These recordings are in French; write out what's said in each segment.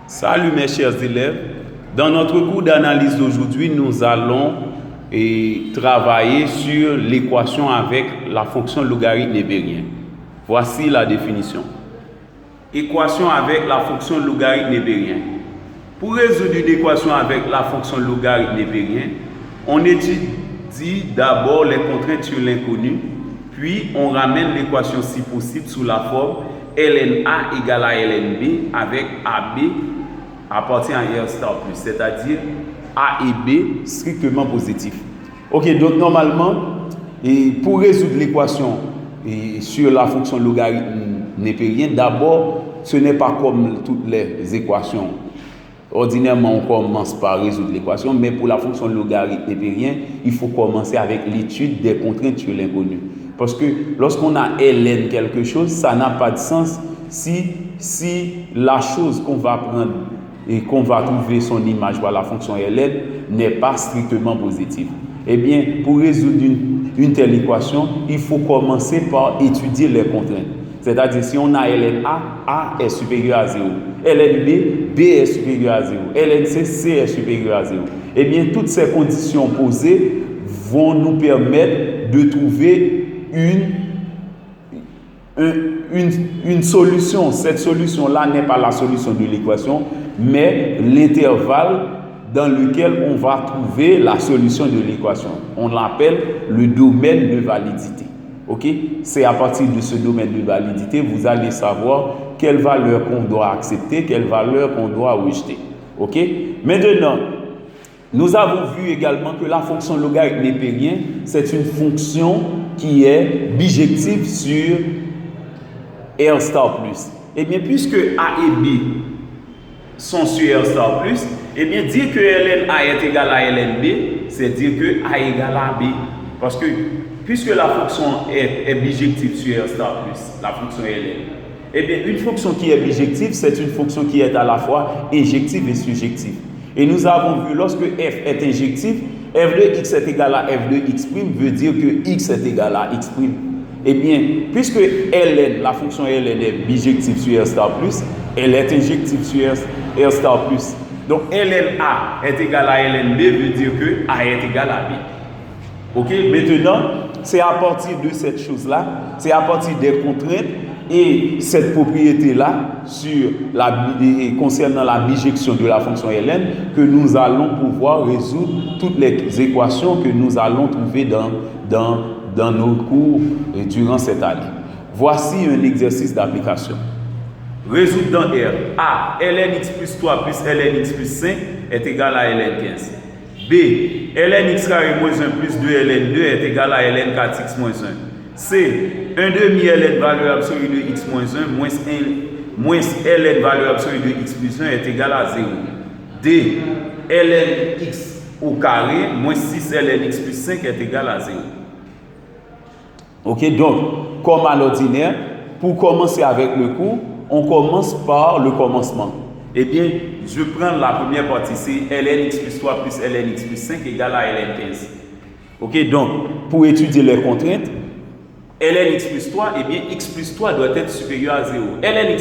Salut mes chers élèves. Dans notre cours d'analyse d'aujourd'hui, nous allons travailler sur l'équation avec la fonction logarithme népérien. Voici la définition. Équation avec la fonction logarithme népérien. Pour résoudre une équation avec la fonction logarithme népérien, on étudie d'abord les contraintes sur l'inconnu, puis on ramène l'équation si possible sous la forme ln A égale à ln B avec AB appartient à R star plus, c'est-à-dire A et B strictement positifs. Ok, donc normalement, pour résoudre l'équation sur la fonction logarithme népérienne, d'abord, ce n'est pas comme toutes les équations. Ordinairement, on commence par résoudre l'équation, mais pour la fonction logarithme népérienne, il faut commencer avec l'étude des contraintes sur l'inconnu. Parce que lorsqu'on a ln quelque chose, ça n'a pas de sens si la chose qu'on va prendre et qu'on va trouver son image par la fonction ln n'est pas strictement positive. Eh bien, pour résoudre une telle équation, il faut commencer par étudier les contraintes. C'est-à-dire, si on a ln A est supérieur à 0. ln B est supérieur à 0. ln C est supérieur à 0. Eh bien, toutes ces conditions posées vont nous permettre de trouver une solution. Cette solution-là n'est pas la solution de l'équation, mais l'intervalle dans lequel on va trouver la solution de l'équation. On l'appelle le domaine de validité. Ok? C'est à partir de ce domaine de validité, vous allez savoir quelle valeur qu'on doit accepter, quelle valeur qu'on doit rejeter. Ok? Maintenant, nous avons vu également que la fonction logarithme népérien, c'est une fonction qui est bijective sur R star plus. Eh bien, puisque A et B sont sur R star plus, eh bien, dire que ln A est égal à ln B, c'est dire que A est égal à B. Parce que, puisque la fonction est bijective sur R star plus, la fonction ln, eh bien, une fonction qui est bijective, c'est une fonction qui est à la fois injective et surjective. Et nous avons vu, lorsque f est injectif, f de x est égal à f de x' veut dire que x est égal à x'. Eh bien, puisque ln, la fonction ln est bijective sur R star plus, elle est injective sur R star plus. Donc, ln A est égal à ln B veut dire que A est égal à B. Ok? Maintenant, c'est à partir de cette chose-là, c'est à partir des contraintes et cette propriété-là concernant la bijection de la fonction ln que nous allons pouvoir résoudre toutes les équations que nous allons trouver dans nos cours durant cette année. Voici un exercice d'application. Résoudre dans R. A. ln x plus 3 plus ln x plus 5 est égal à ln 15. B. ln x carré moins 1 plus 2 ln 2 est égal à ln 4x moins 1. C. 1 demi ln valeur absolue de x moins 1 moins ln valeur absolue de x plus 1 est égal à 0. D. ln x au carré moins 6 ln x plus 5 est égal à 0. Ok, donc, comme à l'ordinaire, pour commencer avec le cours, on commence par le commencement. Eh bien, je prends la première partie, c'est ln x plus 3 plus ln x plus 5 égale à ln 15. Ok, donc, pour étudier les contraintes, ln x plus 3, eh bien, x plus 3 doit être supérieur à 0. ln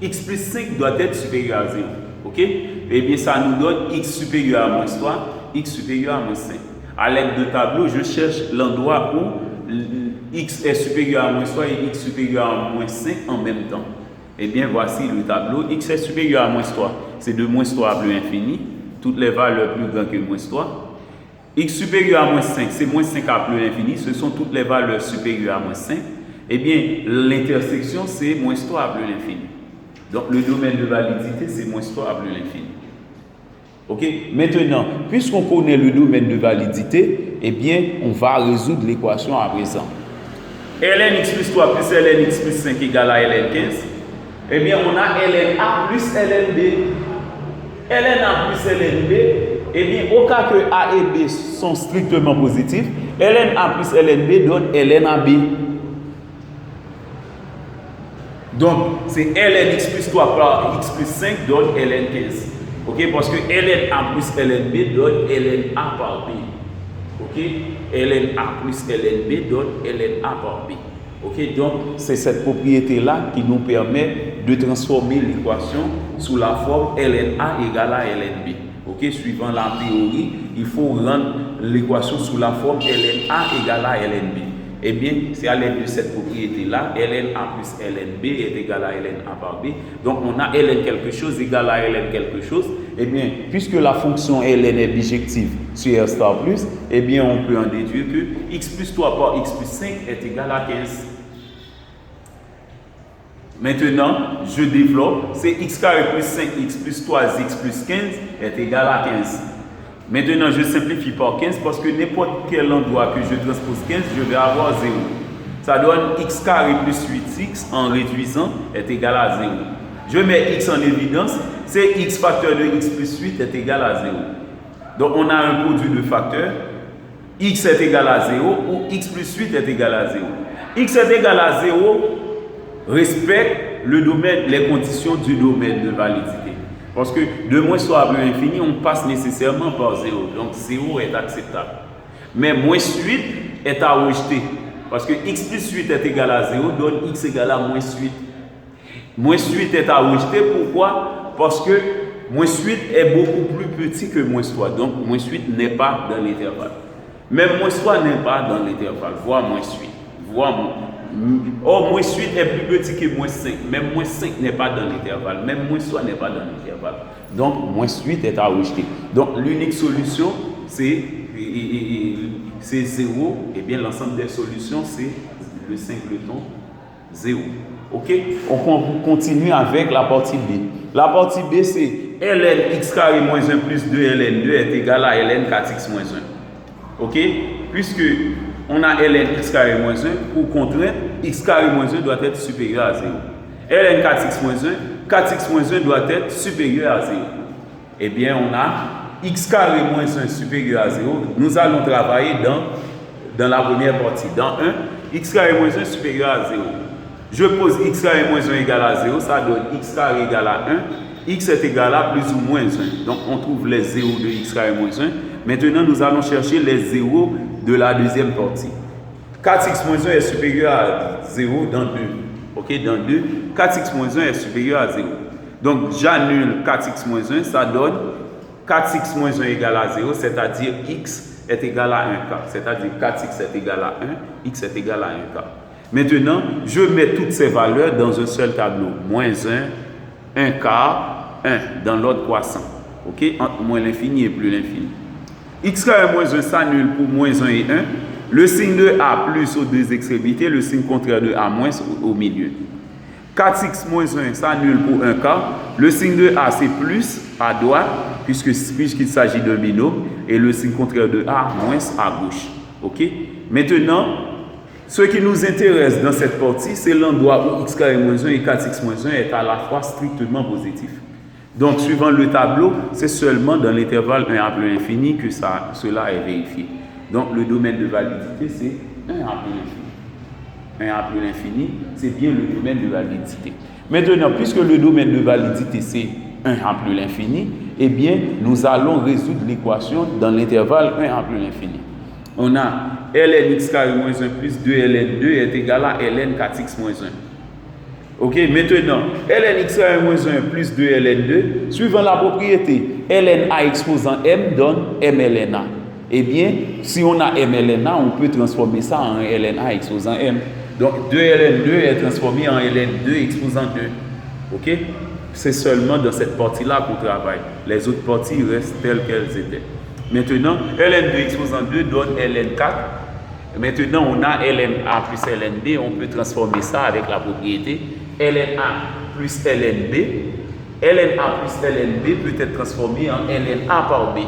x plus 5 doit être supérieur à 0. Ok? Eh bien, ça nous donne x supérieur à moins 3, x supérieur à moins 5. À l'aide de tableau, je cherche l'endroit où x est supérieur à moins 3 et x supérieur à moins 5 en même temps. Eh bien, voici le tableau. X est supérieur à moins 3. C'est de moins 3 à plus infini. Toutes les valeurs plus grandes que moins 3. X supérieur à moins 5, c'est moins 5 à plus infini. Ce sont toutes les valeurs supérieures à moins 5. Eh bien, l'intersection, c'est moins 3 à plus l'infini. Donc, le domaine de validité, c'est moins 3 à plus l'infini. Ok? Maintenant, puisqu'on connaît le domaine de validité, eh bien, on va résoudre l'équation à présent. ln x plus 3 plus ln x plus 5 égale à ln 15. Eh bien, on a ln A plus ln B. ln A plus ln B, eh bien, au cas que A et B sont strictement positifs, ln A plus ln B donne ln AB. Donc, c'est ln x plus 3 par x plus 5 donne ln 15. Ok? Parce que ln A plus ln B donne ln A par B. Ok? ln A plus ln B donne ln A par B. Ok, donc c'est cette propriété-là qui nous permet de transformer l'équation sous la forme ln A égale à ln B. Ok, suivant la théorie, il faut rendre l'équation sous la forme ln A égale à ln B. Eh bien, c'est à l'aide de cette propriété-là, ln A plus ln B est égal à ln A par B. Donc, on a ln quelque chose égal à ln quelque chose. Eh bien, puisque la fonction ln est bijective sur R star plus, eh bien, on peut en déduire que x plus 3 par x plus 5 est égal à 15. Maintenant, je développe, c'est x carré plus 5x plus 3x plus 15 est égal à 15. Maintenant, je simplifie par 15 parce que n'importe quel endroit que je transpose 15, je vais avoir 0. Ça donne x carré plus 8x en réduisant est égal à 0. Je mets x en évidence, c'est x facteur de x plus 8 est égal à 0. Donc, on a un produit de facteurs, x est égal à 0 ou x plus 8 est égal à 0. X est égal à 0 respecte le domaine, les conditions du domaine de validité. Parce que de moins soit à plus infini, on passe nécessairement par 0. Donc 0 est acceptable. Mais moins 8 est à rejeter. Parce que x plus 8 est égal à 0, donne x égale à moins 8. Moins 8 est à rejeter. Pourquoi? Parce que moins 8 est beaucoup plus petit que moins 3. Donc moins 8 n'est pas dans l'intervalle. Même moins 3 n'est pas dans l'intervalle. Voire moins 8. Or, moins 8 est plus petit que moins 5. Même moins 5 n'est pas dans l'intervalle. Même moins 3 n'est pas dans l'intervalle. Donc, moins 8 est à rejeter. Donc, l'unique solution, c'est 0. Et bien, l'ensemble des solutions, c'est le singleton 0. OK? On continue avec la partie B. La partie B, c'est ln x carré moins 1 plus 2 ln 2 est égal à ln 4x moins 1. OK? Puisque on a ln x carré moins 1, pour contrainte, x carré moins 1 doit être supérieur à 0. ln 4x moins 1, 4x moins 1 doit être supérieur à 0. Eh bien, on a x carré moins 1 supérieur à 0. Nous allons travailler dans la première partie. Dans 1, x carré moins 1 supérieur à 0. Je pose x carré moins 1 égale à 0, ça donne x carré égale à 1. X est égal à plus ou moins 1. Donc, on trouve les 0 de x carré moins 1. Maintenant, nous allons chercher les 0 de la deuxième partie. 4x moins 1 est supérieur à 0 dans 2. OK, dans 2, 4x moins 1 est supérieur à 0. Donc, j'annule 4x moins 1, ça donne 4x moins 1 égale à 0, c'est-à-dire x est égal à 1k. C'est-à-dire 4x est égal à 1, x est égal à 1k. Maintenant, je mets toutes ces valeurs dans un seul tableau. Moins 1, 1 quart, 1 dans l'ordre croissant. OK, entre moins l'infini et plus l'infini. X carré moins 1 s'annule pour moins 1 et 1. Le signe de A plus aux deux extrémités, le signe contraire de A moins au milieu. 4x moins 1 s'annule pour 1 quart. Le signe de A c'est plus à droite, puisqu'il s'agit d'un binôme, et le signe contraire de A moins à gauche. OK? Maintenant, ce qui nous intéresse dans cette partie, c'est l'endroit où x carré moins 1 et 4x moins 1 est à la fois strictement positif. Donc, suivant le tableau, c'est seulement dans l'intervalle 1 à plus l'infini que cela est vérifié. Donc, le domaine de validité, c'est 1 à plus l'infini. 1 à plus l'infini, c'est bien le domaine de validité. Maintenant, puisque le domaine de validité, c'est 1 à plus l'infini, eh bien, nous allons résoudre l'équation dans l'intervalle 1 à plus l'infini. On a ln x carré moins 1 plus 2 ln 2 est égal à ln 4x moins 1. OK, maintenant, ln x carré moins 1 plus 2 ln 2, suivant la propriété, ln a exposant m donne m ln a. Eh bien, si on a m ln a, on peut transformer ça en ln a exposant m. Donc, 2 ln 2 est transformé en ln 2 exposant 2. OK? C'est seulement dans cette partie-là qu'on travaille. Les autres parties restent telles qu'elles étaient. Maintenant, ln 2 exposant 2 donne ln 4. Maintenant, on a ln a plus ln b. On peut transformer ça avec la propriété ln a plus ln b. ln a plus ln b peut être transformé en ln a par b.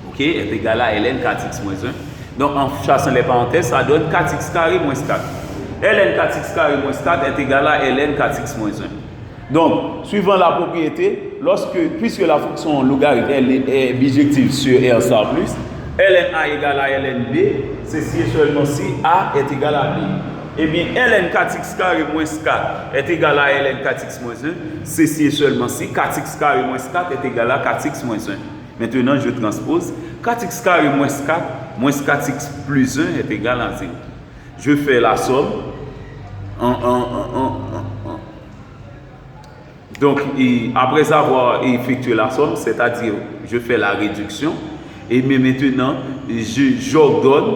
OK, est égal à ln 4x moins 1. Donc, en chassant les parenthèses, ça donne 4x carré moins 4. ln 4x carré moins 4 est égal à ln 4x moins 1. Donc, suivant la propriété, puisque la fonction logarithmique est bijective sur R star plus, ln a égale à ln b, ceci est seulement si a est égal à b. Eh bien, ln 4x carré moins 4 est égal à ln 4x moins 1, ceci est seulement si 4x carré moins 4 est égal à 4x moins 1. Maintenant, je transpose 4x carré moins 4 moins 4x plus 1 est égal à 0. Je fais la somme. Donc, après avoir effectué la somme, c'est-à-dire je fais la réduction, et mais maintenant, j'ordonne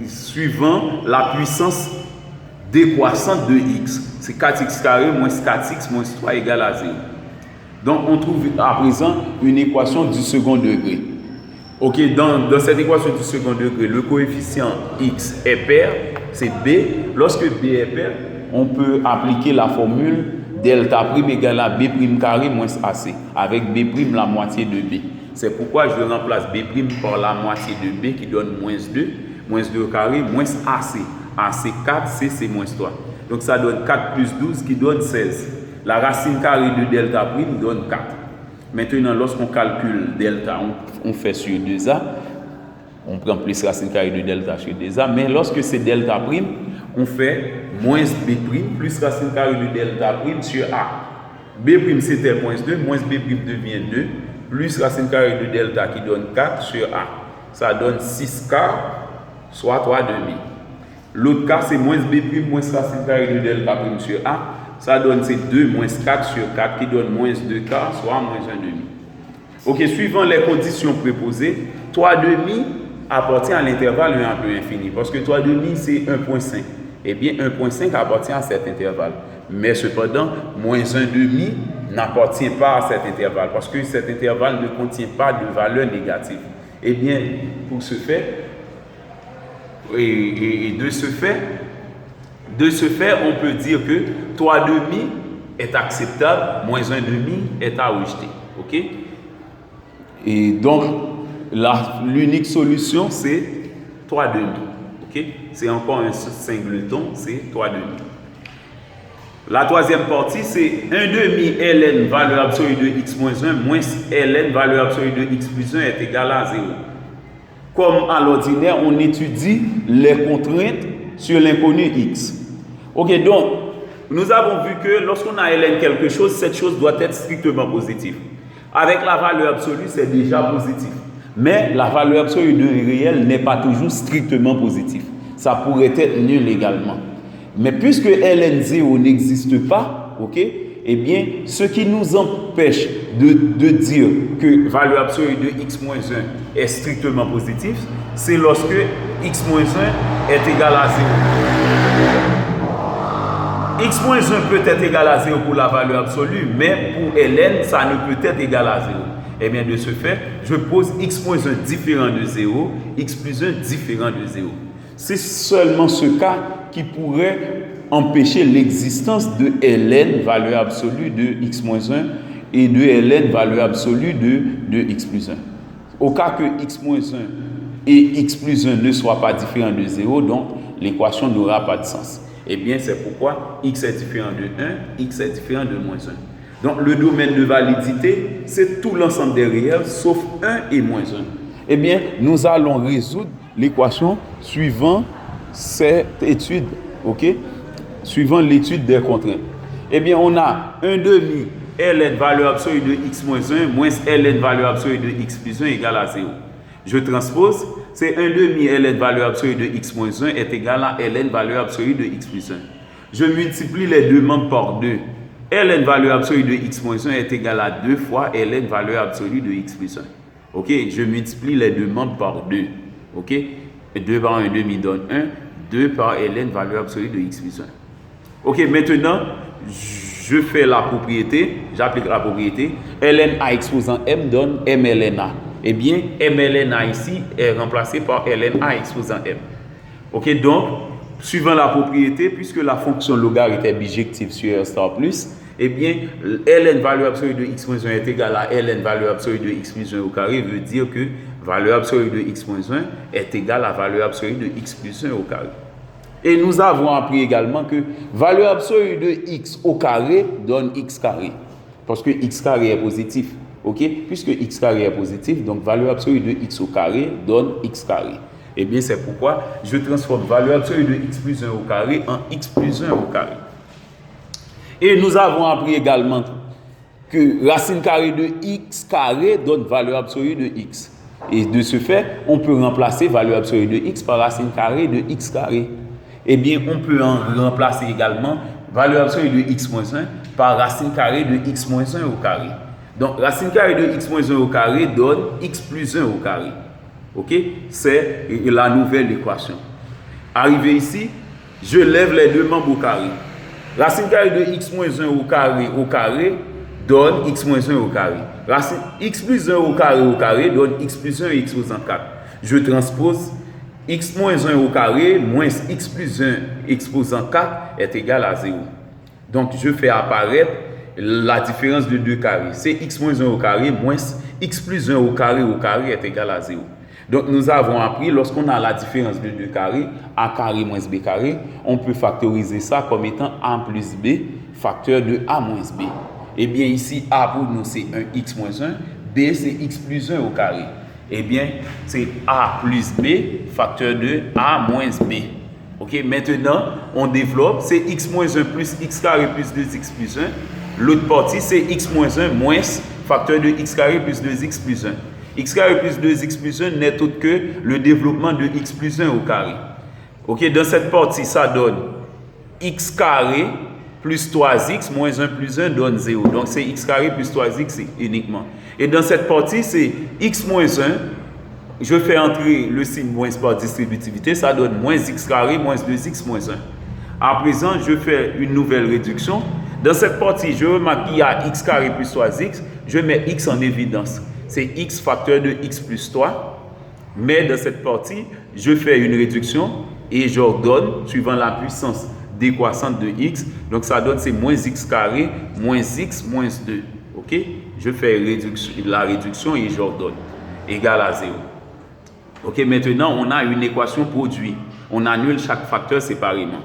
suivant la puissance décroissante de x. C'est 4x carré moins 4x moins 3 égale à 0. Donc, on trouve à présent une équation du second degré. Ok, dans cette équation du second degré, le coefficient x est pair, c'est b. Lorsque b est pair, on peut appliquer la formule delta prime égale à b prime carré moins ac, avec b prime la moitié de b. C'est pourquoi je remplace b prime par la moitié de b qui donne moins 2 carré moins ac. AC 4, c c'est moins 3. Donc ça donne 4 plus 12 qui donne 16. La racine carrée de delta prime donne 4. Maintenant, lorsqu'on calcule delta, on fait sur 2a. On prend plus racine carrée de delta sur 2a. Mais lorsque c'est delta prime, on fait moins b prime plus racine carrée de delta prime sur a. B prime c'était moins 2, moins b prime devient 2, plus racine carrée de delta qui donne 4 sur a. Ça donne 6 quarts, soit 3 demi. L'autre cas, c'est moins b prime moins racine carrée de delta prime sur a. Ça donne c'est 2 moins 4 sur 4 qui donne moins 2 quarts, soit moins 1 demi. Ok, suivant les conditions préposées, 3 demi appartient à l'intervalle 1 à plus infini. Parce que 3 demi, c'est 1,5. Eh bien, 1,5 appartient à cet intervalle. Mais cependant, moins 1 demi n'appartient pas à cet intervalle. Parce que cet intervalle ne contient pas de valeur négative. Eh bien, pour ce fait, de ce fait, on peut dire que 3 demi est acceptable, moins 1 demi est à rejeter. Ok? Et donc, l'unique solution, c'est 3 demi. Ok? C'est encore un singleton, c'est 3 demi. La troisième partie, c'est 1 demi ln valeur absolue de x moins 1 moins ln valeur absolue de x plus 1 est égal à 0. Comme à l'ordinaire, on étudie les contraintes sur l'inconnu x. Ok, donc, nous avons vu que lorsqu'on a ln quelque chose, cette chose doit être strictement positive. Avec la valeur absolue, c'est déjà positif. Mais la valeur absolue de réel n'est pas toujours strictement positive. Ça pourrait être nul également. Mais puisque ln 0 n'existe pas, ok, eh bien, ce qui nous empêche de dire que valeur absolue de x moins 1 est strictement positif, c'est lorsque x moins 1 est égal à 0. X moins 1 peut être égal à 0 pour la valeur absolue, mais pour ln, ça ne peut être égal à 0. Eh bien, de ce fait, je pose x moins 1 différent de 0, x plus 1 différent de 0. C'est seulement ce cas qui pourrait empêcher l'existence de ln, valeur absolue de x moins 1, et de ln, valeur absolue de x plus 1. Au cas que x moins 1 et x plus 1 ne soient pas différents de 0, donc l'équation n'aura pas de sens. Eh bien, c'est pourquoi x est différent de 1, x est différent de moins 1. Donc, le domaine de validité, c'est tout l'ensemble des réels, sauf 1 et moins 1. Eh bien, nous allons résoudre l'équation suivant cette étude, ok? Suivant l'étude des contraintes. Eh bien, on a 1 demi ln valeur absolue de x moins 1 moins ln valeur absolue de x plus 1 égale à 0. Je transpose, c'est 1 demi ln valeur absolue de x moins 1 est égal à ln valeur absolue de x plus 1. Je multiplie les deux membres par 2. ln valeur absolue de x moins 1 est égal à 2 fois ln valeur absolue de x plus 1. Ok, je multiplie les deux membres par 2. Ok, 2 par 1 demi donne 1, 2 par ln valeur absolue de x plus 1. Ok, maintenant, je fais la propriété, j'applique la propriété. ln a exposant m donne m ln a. Eh bien, m ln a ici est remplacé par ln a exposant m. Ok, donc, suivant la propriété, puisque la fonction logarithme est bijective sur R star plus, eh bien, ln valeur absolue de x moins 1 est égal à ln valeur absolue de x plus 1 au carré, veut dire que valeur absolue de x moins 1 est égale à valeur absolue de x plus 1 au carré. Et nous avons appris également que valeur absolue de x au carré donne x carré. Parce que x carré est positif. Ok? Puisque x carré est positif, donc valeur absolue de x au carré donne x carré. Eh bien, c'est pourquoi je transforme valeur absolue de x plus 1 au carré en x plus 1 au carré. Et nous avons appris également que racine carrée de x carré donne valeur absolue de x. Et de ce fait, on peut remplacer valeur absolue de x par racine carrée de x carré. eh bien, on peut en remplacer également valeur absolue de x moins 1 par racine carrée de x moins 1 au carré. Donc, racine carrée de x moins 1 au carré donne x plus 1 au carré. OK? C'est la nouvelle équation. Arrivé ici, je lève les deux membres au carré. Racine carrée de x moins 1 au carré donne x moins 1 au carré. Racine x plus 1 au carré donne x plus 1 exposant 4. Je transpose x moins 1 au carré moins x plus 1 exposant 4 est égal à 0. Donc, je fais apparaître la différence de deux carrés. C'est x moins 1 au carré moins x plus 1 au carré est égal à 0. Donc, nous avons appris, lorsqu'on a la différence de deux carrés, a carré moins b carré, on peut factoriser ça comme étant a plus b, facteur de a moins b. Eh bien, ici, a pour nous, c'est 1x moins 1, b, c'est x plus 1 au carré. Eh bien, c'est a plus b, facteur de a moins b. OK, maintenant, on développe, c'est x moins 1 plus x carré plus 2x plus 1. L'autre partie, c'est x moins 1 moins facteur de x carré plus 2x plus 1. X carré plus 2x plus 1 n'est autre que le développement de x plus 1 au carré. OK, dans cette partie, ça donne x carré plus 3x moins 1 plus 1 donne 0. Donc, c'est x carré plus 3x uniquement. Et dans cette partie, c'est x moins 1. Je fais entrer le signe moins par distributivité. Ça donne moins x carré moins 2x moins 1. À présent, je fais une nouvelle réduction. Dans cette partie, je remarque qu'il y a x carré plus 3x. Je mets x en évidence. C'est x facteur de x plus 3. Mais dans cette partie, je fais une réduction et j'ordonne suivant la puissance décroissante de x. Donc, ça donne c'est moins x carré moins x moins 2. OK? Je fais la réduction et j'ordonne. Égal à 0. OK? Maintenant, on a une équation produit. On annule chaque facteur séparément.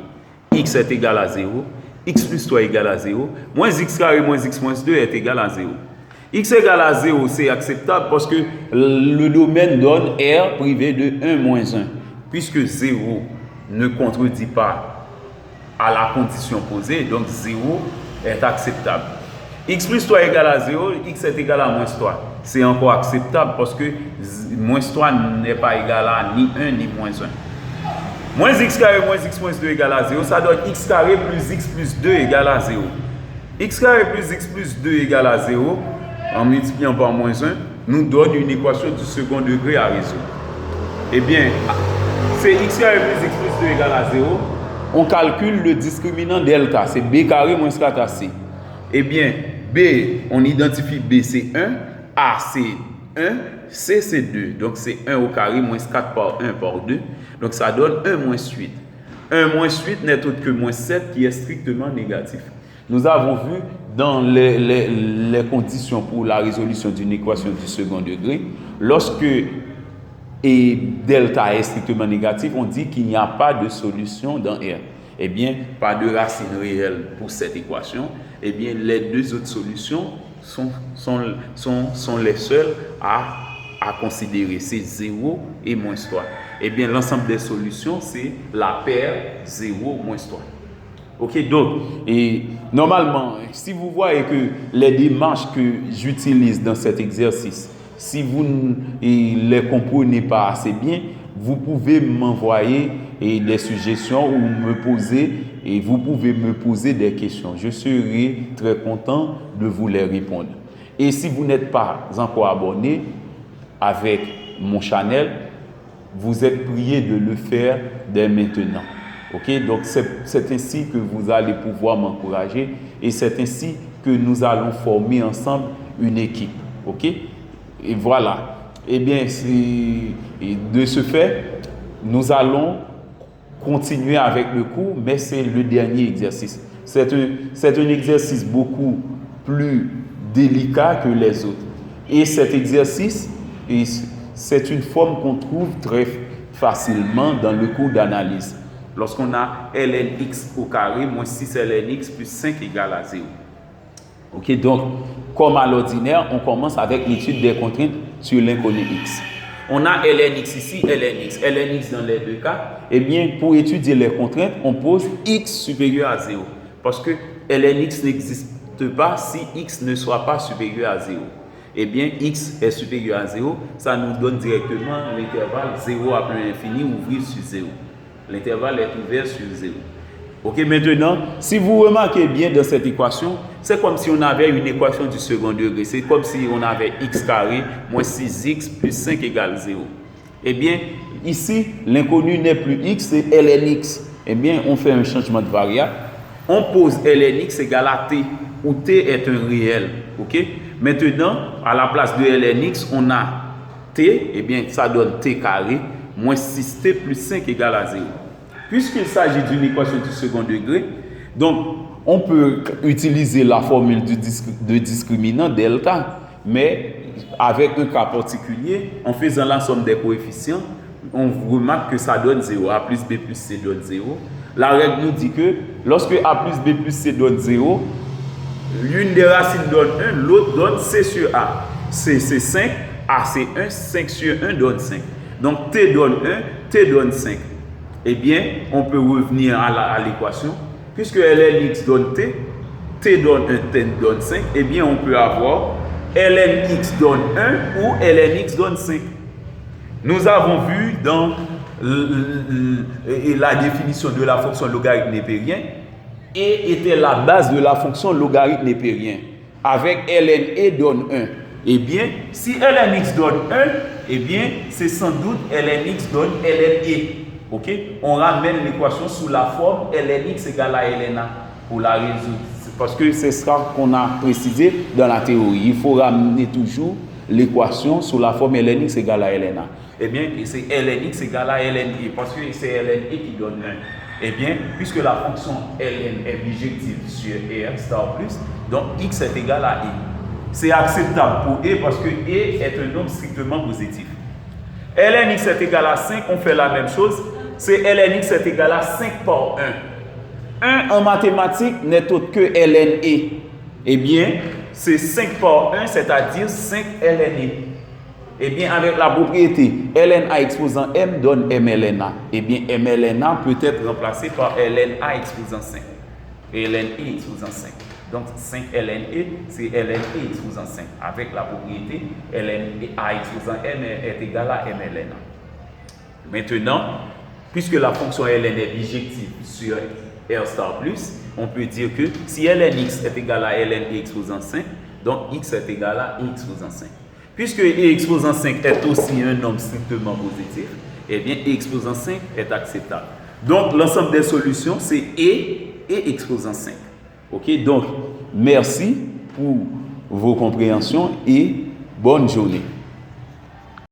X est égal à 0. X plus 3 est égal à 0. Moins x carré moins x moins 2 est égal à 0. X égale à 0, c'est acceptable parce que le domaine donne R privé de 1 moins 1. Puisque 0 ne contredit pas à la condition posée, donc 0 est acceptable. X plus 3 égale à 0, x est égal à moins 3. C'est encore acceptable parce que moins 3 n'est pas égal à ni 1 ni moins 1. Moins x carré moins x moins 2 égale à 0, ça donne x carré plus x plus 2 égale à 0. X carré plus x plus 2 égale à 0. En multipliant par moins 1, nous donne une équation du second degré à résoudre. Eh bien, c'est x carré plus x plus 2 égale à 0. On calcule le discriminant delta, c'est b carré moins 4ac. Eh bien, b, on identifie b, c'est 1, a, c'est 1, c, c'est 2. Donc, c'est 1 au carré moins 4 par 1 par 2. Donc, ça donne 1 moins 8. 1 moins 8 n'est autre que moins 7 qui est strictement négatif. Nous avons vu dans les conditions pour la résolution d'une équation du second degré, lorsque delta est strictement négatif, on dit qu'il n'y a pas de solution dans R. Eh bien, pas de racine réelle pour cette équation. Eh bien, les deux autres solutions sont les seules à considérer. C'est 0 et moins 3. Eh bien, l'ensemble des solutions, c'est la paire 0 moins 3. OK, donc, et normalement, si vous voyez que les démarches que j'utilise dans cet exercice, si vous ne les comprenez pas assez bien, vous pouvez m'envoyer des suggestions ou me poser, et vous pouvez me poser des questions. Je serai très content de vous les répondre. Et si vous n'êtes pas encore abonné avec mon channel, vous êtes prié de le faire dès maintenant. OK, donc c'est ainsi que vous allez pouvoir m'encourager et c'est ainsi que nous allons former ensemble une équipe. OK, et voilà. Eh bien, de ce fait, nous allons continuer avec le cours, mais c'est le dernier exercice. C'est un exercice beaucoup plus délicat que les autres. Et cet exercice, c'est une forme qu'on trouve très facilement dans le cours d'analyse. Lorsqu'on a ln x au carré moins 6 ln x plus 5 égale à 0. OK, donc, comme à l'ordinaire, on commence avec l'étude des contraintes sur l'inconnu x. On a ln x ici, ln x. Ln x dans les deux cas, eh bien, pour étudier les contraintes, on pose x supérieur à 0. Parce que ln x n'existe pas si x ne soit pas supérieur à 0. Eh bien, x est supérieur à 0, ça nous donne directement l'intervalle 0 à plus l'infini ouvrir sur 0. L'intervalle est ouvert sur 0. Ok, maintenant, si vous remarquez bien dans cette équation, c'est comme si on avait une équation du second degré. C'est comme si on avait x carré moins 6x plus 5 égale 0. Eh bien, ici, l'inconnu n'est plus x, c'est ln x. Eh bien, on fait un changement de variable. On pose ln x égale à t, où t est un réel. Ok? Maintenant, à la place de ln x, on a t, eh bien, ça donne t carré moins 6t plus 5 égale à 0. Puisqu'il s'agit d'une équation du second degré, donc on peut utiliser la formule de discriminant delta, mais avec un cas particulier, en faisant la somme des coefficients, on remarque que ça donne 0. A plus B plus C donne 0. La règle nous dit que lorsque A plus B plus C donne 0, l'une des racines donne 1, l'autre donne C sur A. C c'est 5, A c'est 1, 5 sur 1 donne 5. Donc T donne 1, T donne 5. Eh bien, on peut revenir à l'équation. Puisque ln x donne t, t donne 1, t donne 5, eh bien, on peut avoir ln x donne 1 ou ln x donne 5. Nous avons vu dans la définition de la fonction logarithme népérien, et était la base de la fonction logarithme népérien. Avec ln e donne 1. Eh bien, si ln x donne 1, eh bien, c'est sans doute ln x donne ln e. Ok, on ramène l'équation sous la forme ln x égale à ln a pour la résoudre. Parce que c'est ça qu'on a précisé dans la théorie. Il faut ramener toujours l'équation sous la forme ln x égale à ln a. Eh bien, c'est ln x égale à ln e parce que c'est ln e qui donne 1. Eh bien, puisque la fonction ln est bijective sur r star plus, donc x est égal à e. C'est acceptable pour e parce que e est un nombre strictement positif. Ln x est égal à 5, on fait la même chose. C'est ln x est égal à 5 par 1. 1 en mathématiques n'est autre que ln e. Eh bien, c'est 5 par 1, c'est-à-dire 5 ln e. Eh bien, avec la propriété ln a exposant m donne m ln a. Eh bien, m ln a peut être remplacé par ln a exposant 5. Et ln e exposant 5. Donc, 5 ln e, c'est ln e exposant 5. Avec la propriété ln a exposant m est égal à m ln a. Maintenant, puisque la fonction ln est bijective sur r star plus, on peut dire que si ln x est égal à ln e exposant 5, donc x est égal à e exposant 5. Puisque e exposant 5 est aussi un nombre strictement positif, eh bien e exposant 5 est acceptable. Donc l'ensemble des solutions, c'est e exposant 5. Ok, donc merci pour vos compréhensions et bonne journée.